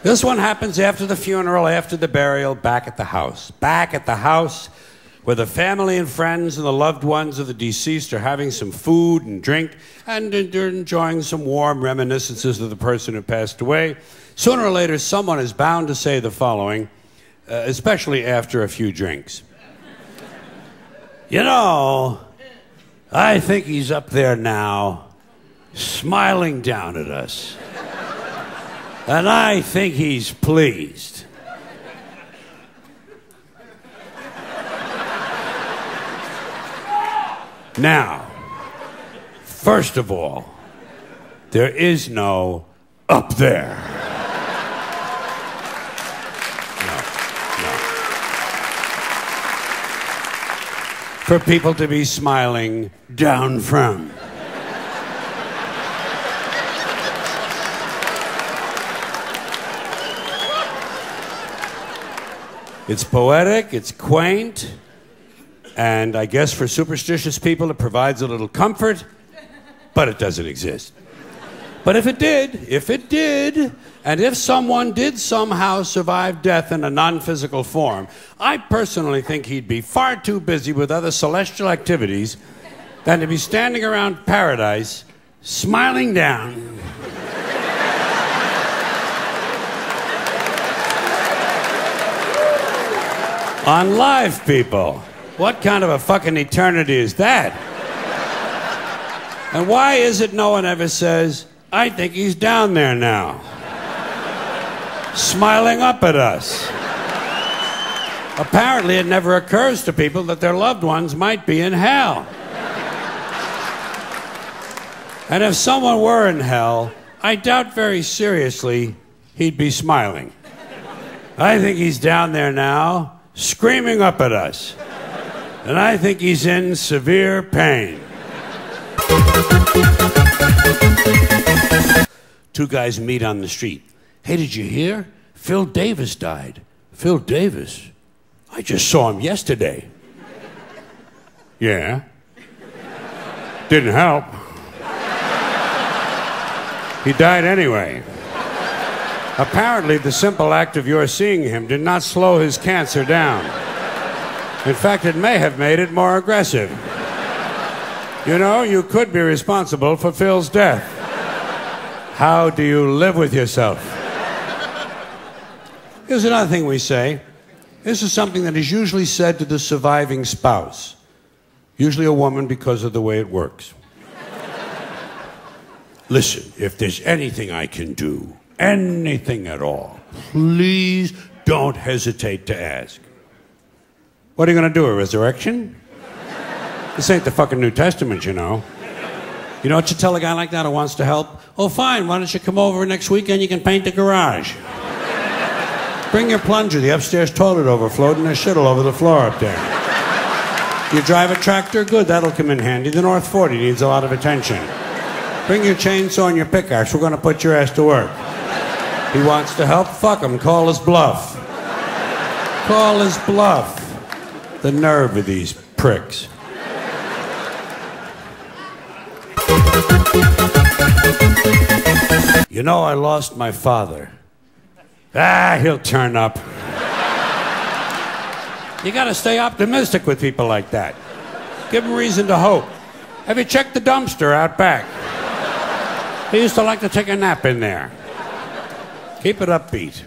This one happens after the funeral, after the burial, back at the house. Back at the house where the family and friends and the loved ones of the deceased are having some food and drink, and they're enjoying some warm reminiscences of the person who passed away. Sooner or later, someone is bound to say the following, especially after a few drinks. You know, I think he's up there now, smiling down at us. And I think he's pleased. Now, first of all, there is no up there. No. For people to be smiling down from. It's poetic, it's quaint, and I guess for superstitious people it provides a little comfort, but it doesn't exist. But if it did, and if someone did somehow survive death in a non-physical form, I personally think he'd be far too busy with other celestial activities than to be standing around paradise, smiling down. On live people. What kind of a fucking eternity is that? And why is it no one ever says, I think he's down there now, smiling up at us? Apparently it never occurs to people that their loved ones might be in hell. And if someone were in hell, I doubt very seriously he'd be smiling. I think he's down there now, screaming up at us. And I think he's in severe pain. Two guys meet on the street. Hey, did you hear? Phil Davis died. Phil Davis? I just saw him yesterday. Yeah. Didn't help. He died anyway. Apparently, the simple act of your seeing him did not slow his cancer down. In fact, it may have made it more aggressive. You know, you could be responsible for Phil's death. How do you live with yourself? Here's another thing we say. This is something that is usually said to the surviving spouse. Usually a woman because of the way it works. Listen, if there's anything I can do, anything at all, please don't hesitate to ask. What are you going to do, a resurrection? This ain't the fucking New Testament, you know. You know what you tell a guy like that who wants to help? Oh, fine, why don't you come over next weekend, you can paint the garage. Bring your plunger, the upstairs toilet overflowed and there's shit all over the floor up there. You drive a tractor? Good, that'll come in handy. The North 40 needs a lot of attention. Bring your chainsaw and your pickaxe, we're going to put your ass to work. He wants to help? Fuck him, call his bluff. Call his bluff. The nerve of these pricks. You know, I lost my father. Ah, he'll turn up. You gotta stay optimistic with people like that. Give them reason to hope. Have you checked the dumpster out back? He used to like to take a nap in there. Keep it upbeat.